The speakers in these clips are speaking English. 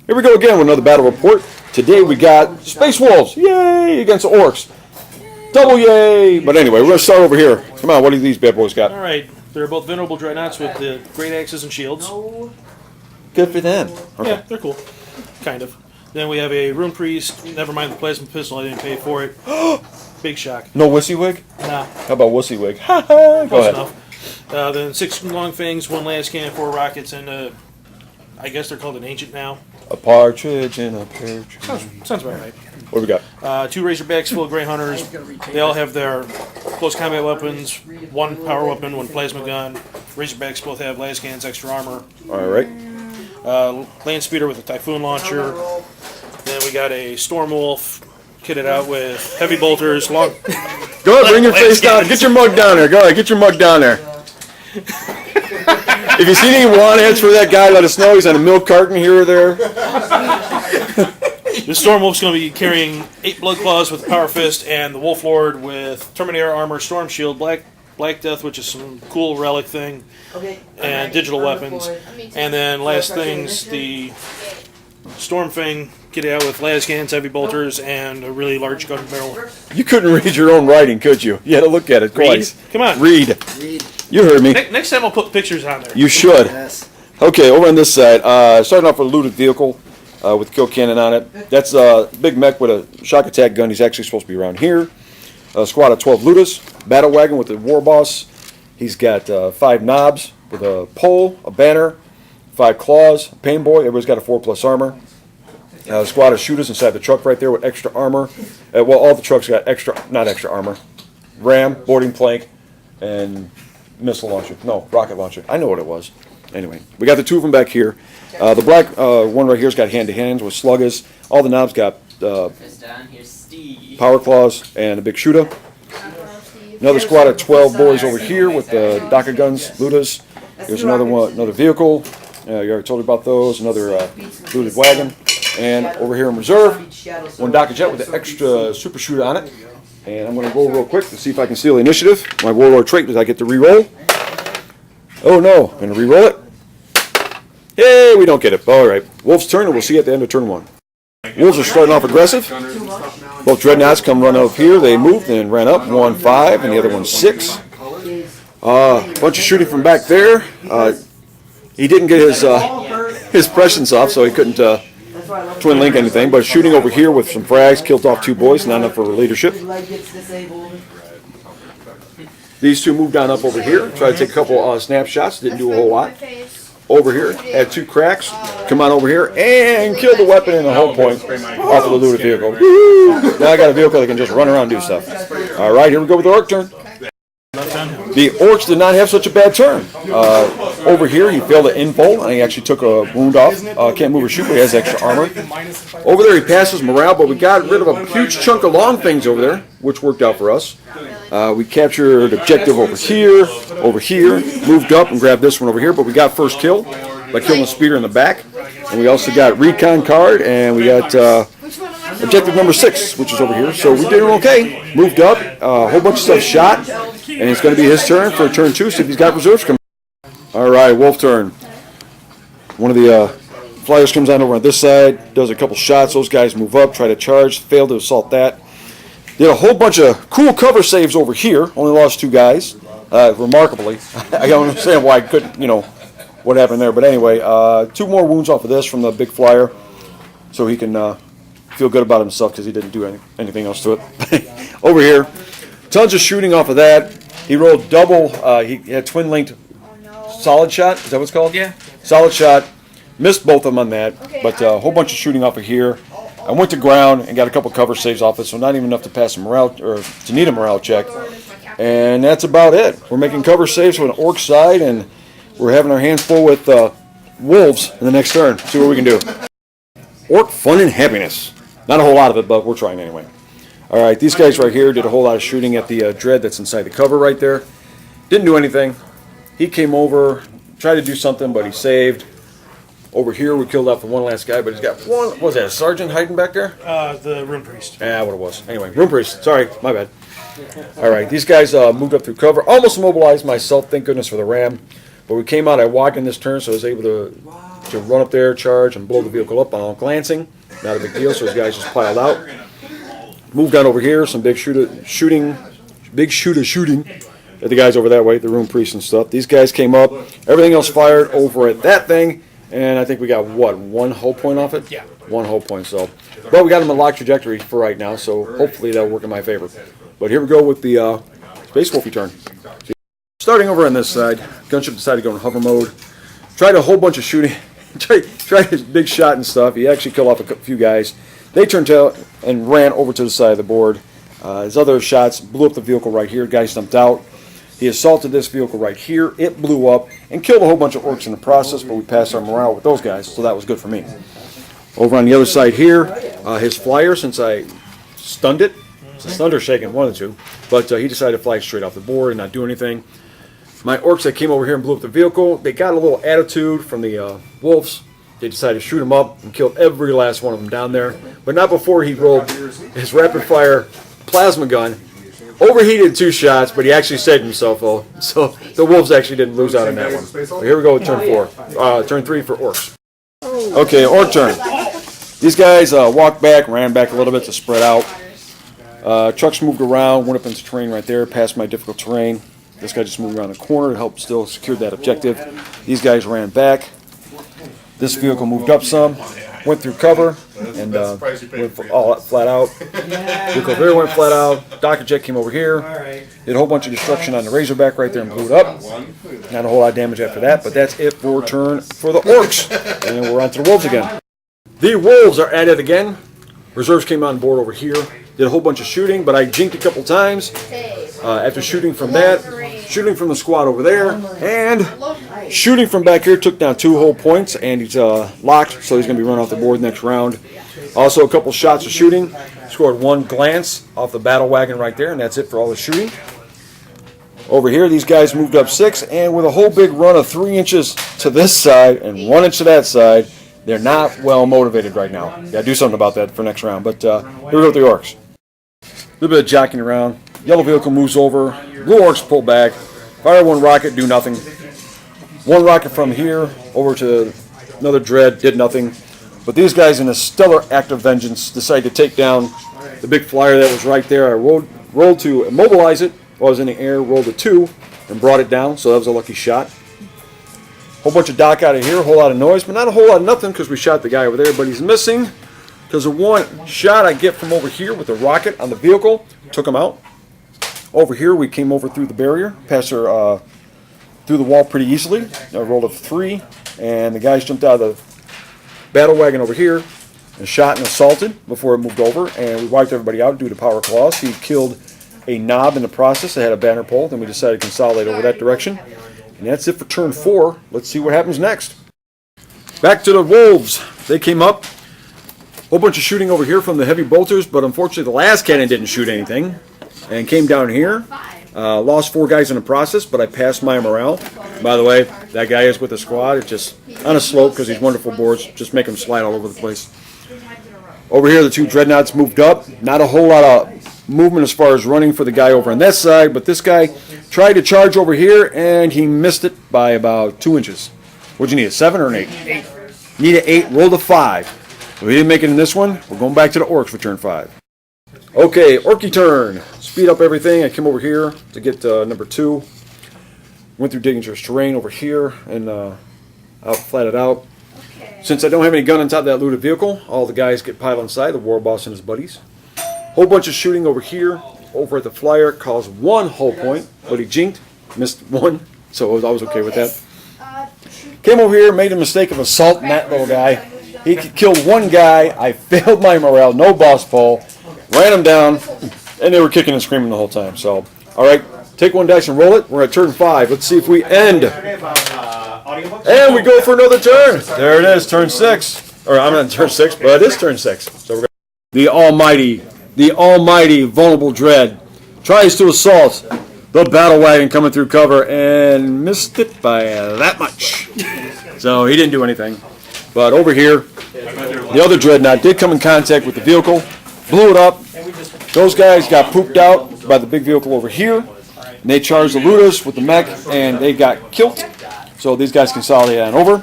Here we go again with another battle report. Today we got Space Wolves, yay, against the Orks. Double yay! But anyway, we're going to start over here. Come on, what do these bad boys got? All right, they're both venerable dreadnoughts with the great axes and shields. Good for them. Okay. Yeah, they're cool. Kind of. Then we have a Rune Priest. Never mind the plasma pistol, I didn't pay for it. Big shock. No Wussy Wig? Nah. How about Wussy Wig? Ha ha! Go ahead. Enough. Then 6 long fangs, 1 las cannon, 4 rockets, and I guess they're called an ancient now. A partridge in a pear tree. Sounds about right. What do we got? 2 Razorbacks full of Grey Hunters. They all have their close combat weapons, 1 power weapon, 1 plasma gun. Razorbacks both have las cannons, extra armor. Alright. Land Speeder with a Typhoon launcher. Then we got a Storm Wolf kitted out with heavy bolters. Long. Go ahead, bring your face down. Get your mug down there. Go ahead, get your mug down there. If you see any want ads for that guy, let us know. He's on a milk carton here or there. The Storm Wolf's going to be carrying 8 Blood Claws with Power Fist, and the Wolf Lord with Terminator armor, Storm Shield, Black Death, which is some cool relic thing, and digital weapons. And then last things, the Storm Fang kitted out with las cannons, heavy bolters, and a really large gun barrel. You couldn't read your own writing, could you? You had to look at it twice. Come on. Read. You heard me. Next time I'll put pictures on there. You should. Okay, over on this side, starting off with a looted vehicle with kill cannon on it. That's a big mech with a shock attack gun. He's actually supposed to be around here. A squad of 12 looters. Battlewagon with the war boss. He's got 5 knobs with a pole, a banner, 5 claws, a pain boy. Everybody's got a 4+ armor. A squad of shooters inside the truck right there with extra armor. Well, all the trucks got not extra armor. Ram, boarding plank, and missile launcher. No, rocket launcher. I know what it was. Anyway, we got the 2 of them back here. The black one right here's got hand-to-hands with sluggers. All the knobs got power claws and a big shooter. Another squad of 12 boys over here with the DACA guns, Ludas. There's another one, another vehicle. You already told me about those. Another looted wagon. And over here in reserve, 1 DACA jet with the extra super shooter on it. And I'm going to go real quick to see if I can steal the initiative. My warlord trait does I get to re-roll? Oh no, I'm going to re-roll it. Hey, we don't get it. All right, Wolf's turn, and we'll see you at the end of turn 1. Wolves are starting off aggressive. Both dreadnoughts come run up here. They moved and ran up. 1 5, and the other one 6. Bunch of shooting from back there. He didn't get his prescience off, so he couldn't twin link anything. But shooting over here with some frags, killed off 2 boys, not enough for leadership. These 2 moved on up over here. Tried to take a couple snapshots. Didn't do a whole lot. Over here, had 2 cracks. Come on over here and kill the weapon in the hull point off of the looted vehicle. Woo! Now I got a vehicle that can just run around and do stuff. All right, here we go with the Orc turn. The Orcs did not have such a bad turn. Over here, he failed an info, and he actually took a wound off. Can't move or shoot, but he has extra armor. Over there, he passes morale, but we got rid of a huge chunk of long things over there, which worked out for us. We captured objective over here, moved up and grabbed this one over here, but we got first kill by killing the speeder in the back. And we also got recon card, and we got objective number 6, which is over here. So we did okay. Moved up, a whole bunch of stuff shot, and it's going to be his turn for turn 2, see if he's got reserves coming. All right, Wolf turn. One of the flyers comes on over on this side, does a couple shots. Those guys move up, try to charge, failed to assault that. Did a whole bunch of cool cover saves over here. Only lost 2 guys, remarkably. I don't understand why I couldn't, what happened there. But anyway, 2 more wounds off of this from the big flyer, so he can feel good about himself because he didn't do anything else to it. Over here, tons of shooting off of that. He rolled double. He had twin-linked solid shot. Is that what it's called? Yeah. Solid shot. Missed both of them on that, but a whole bunch of shooting off of here. I went to ground and got a couple cover saves off it, so not even enough to pass a morale or to need a morale check. And that's about it. We're making cover saves with an Orc side, and we're having our hands full with Wolves in the next turn. See what we can do. Orc fun and happiness. Not a whole lot of it, but we're trying anyway. All right, these guys right here did a whole lot of shooting at the dread that's inside the cover right there. Didn't do anything. He came over, tried to do something, but he saved. Over here, we killed off the one last guy, but he's got one. What was that, a sergeant hiding back there? The Rune Priest. Yeah, what it was. Anyway, Rune Priest. Sorry, my bad. All right, these guys moved up through cover. Almost immobilized myself, thank goodness for the ram. But we came out, I walked in this turn, so I was able to to run up there, charge, and blow the vehicle up on glancing. Not a big deal, so those guys just piled out. Moved on over here, some big shooting at the guys over that way, the room priests and stuff. These guys came up, everything else fired over at that thing, and I think we got, what, 1 hull point off it? Yeah. 1 hull point, so. But we got them in lock trajectory for right now, so hopefully that'll work in my favor. But here we go with the Space Wolfie turn. Starting over on this side, gunship decided to go in hover mode. Tried a whole bunch of shooting. tried his big shot and stuff. He actually killed off a few guys. They turned tail and ran over to the side of the board. His other shots blew up the vehicle right here. Guy jumped out. He assaulted this vehicle right here. It blew up and killed a whole bunch of orcs in the process, but we passed our morale with those guys, so that was good for me. Over on the other side here, his flyer, since I stunned it, it's a thunder shaking, one of the two, but he decided to fly straight off the board and not do anything. My orcs that came over here and blew up the vehicle, they got a little attitude from the wolves. They decided to shoot him up and kill every last one of them down there, but not before he rolled his rapid fire plasma gun. Overheated 2 shots, but he actually saved himself, though. So the wolves actually didn't lose out on that one. So here we go with turn 4. Turn 3 for orcs. Okay, orc turn. These guys walked back, ran back a little bit to spread out. Trucks moved around, went up into terrain right there, past my difficult terrain. This guy just moved around the corner to help still secure that objective. These guys ran back. This vehicle moved up some, went through cover, and went all flat out. Vehicle there went flat out. Docker jet came over here, did a whole bunch of destruction on the Razorback right there and blew it up. Not a whole lot of damage after that, but that's it for turn for the orcs. And then we're on to the wolves again. The wolves are at it again. Reserves came on board over here. Did a whole bunch of shooting, but I jinked a couple times. After shooting from that, shooting from the squad over there, and shooting from back here, took down 2 whole points, and he's locked, so he's going to be run off the board next round. Also a couple shots of shooting. Scored 1 glance off the Battlewagon right there, and that's it for all the shooting. Over here, these guys moved up 6, and with a whole big run of 3 inches to this side and 1 inch to that side, they're not well motivated right now. Got to do something about that for next round. But here we go with the orcs. A little bit of jockeying around. Yellow vehicle moves over. Blue orcs pull back. Fire 1 rocket, do nothing. 1 rocket from here over to another dread, did nothing. But these guys, in a stellar act of vengeance, decided to take down the big flyer that was right there. I rolled to immobilize it while I was in the air, rolled a 2, and brought it down, so that was a lucky shot. Whole bunch of dock out of here, a whole lot of noise, but not a whole lot of nothing because we shot the guy over there, but he's missing because of 1 shot I get from over here with the rocket on the vehicle, took him out. Over here, we came over through the barrier, passed her through the wall pretty easily. I rolled a 3, and the guys jumped out of the Battlewagon over here and shot and assaulted before it moved over, and we wiped everybody out due to power claws. He killed a knob in the process that had a banner pole, then we decided to consolidate over that direction. And that's it for turn 4. Let's see what happens next. Back to the wolves. They came up. Whole bunch of shooting over here from the heavy bolters, but unfortunately the last cannon didn't shoot anything. And came down here. Lost 4 guys in the process, but I passed my morale. By the way, that guy is with the squad. It's just on a slope because these wonderful boards just make them slide all over the place. Over here, the 2 dreadnoughts moved up. Not a whole lot of movement as far as running for the guy over on that side, but this guy tried to charge over here, and he missed it by about 2 inches. What'd you need, a 7 or an 8? 8. Need an 8, rolled a 5. So he didn't make it in this one. We're going back to the orcs for turn 5. Okay, orky turn. Speed up everything. I came over here to get number 2. Went through dangerous terrain over here and out flatted out. Since I don't have any gun on top of that looted vehicle, all the guys get piled inside, the war boss and his buddies. Whole bunch of shooting over here. Over at the flyer, caused 1 hull point, but he jinked, missed 1, so I was okay with that. Came over here, made a mistake of assaulting that little guy. He killed 1 guy. I failed my morale, no boss pole, ran him down, and they were kicking and screaming the whole time. So, all right, take 1 dice and roll it. We're at turn 5. Let's see if we end. And we go for another turn. There it is, turn 6. Or I'm not turn 6, but it is turn 6. So we're going the almighty vulnerable dread tries to assault the Battlewagon coming through cover and missed it by that much. So he didn't do anything. But over here, the other dreadnought did come in contact with the vehicle, blew it up. Those guys got pooped out by the big vehicle over here. And they charged the looters with the mech, and they got killed. So these guys consolidate on over.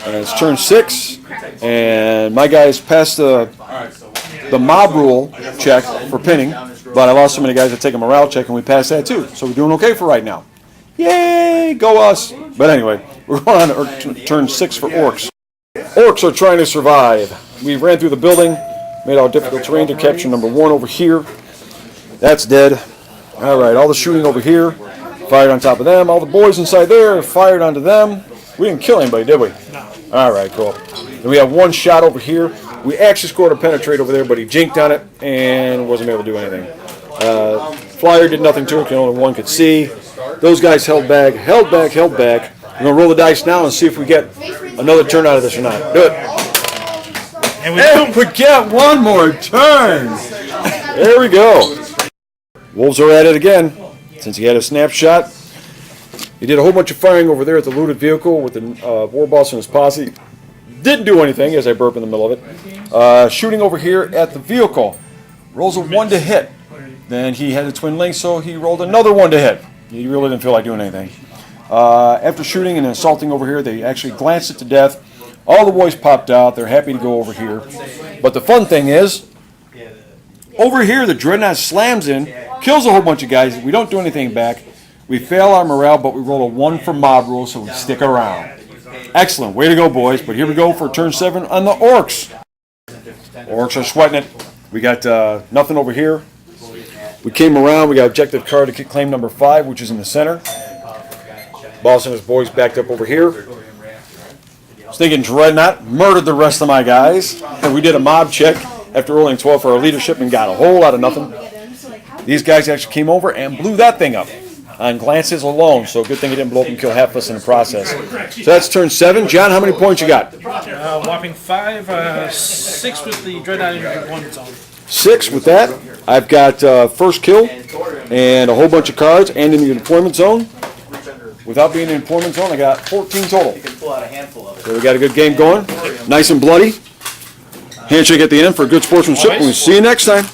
And it's turn 6. And my guys passed the mob rule check for pinning. But I lost so many guys that take a morale check, and we passed that too. So we're doing okay for right now. Yay, go us. But anyway, we're going on to turn 6 for Orks. Orks are trying to survive. We ran through the building, made all difficult terrain to capture number 1 over here. That's dead. All right, all the shooting over here, fired on top of them. All the boys inside there, fired onto them. We didn't kill anybody, did we? No. All right, cool. Then we have 1 shot over here. We actually scored a penetrate over there, but he jinked on it and wasn't able to do anything. Flyer did nothing to it, only 1 could see. Those guys held back. We're going to roll the dice now and see if we get another turn out of this or not. Do it. And we get 1 more turn. There we go. Wolves are at it again. Since he had a snapshot, he did a whole bunch of firing over there at the looted vehicle with the war boss and his posse. Didn't do anything as I burp in the middle of it. Shooting over here at the vehicle. Rolls a 1 to hit. Then he had a twin link, so he rolled another 1 to hit. He really didn't feel like doing anything. After shooting and assaulting over here, they actually glanced it to death. All the boys popped out. They're happy to go over here. But the fun thing is, over here the Dreadnought slams in, kills a whole bunch of guys. We don't do anything back. We fail our morale, but we roll a 1 for mob rule, so we stick around. Excellent. Way to go, boys. But here we go for turn 7 on the Orks. Orks are sweating it. We got nothing over here. We came around. We got objective card to claim number 5, which is in the center. Boss and his boys backed up over here. Stinking Dreadnought murdered the rest of my guys. And we did a mob check after rolling 12 for our leadership and got a whole lot of nothing. These guys actually came over and blew that thing up on glances alone. So good thing he didn't blow up and kill half of us in the process. So that's turn 7. John, how many points you got? Whopping 5, 6 with the Dreadnought in 1 zone. 6 with that. I've got first kill and a whole bunch of cards and in the deployment zone. Without being in the deployment zone, I got 14 total. So we got a good game going. Nice and bloody. Handshake at the end for good sportsmanship. We'll see you next time.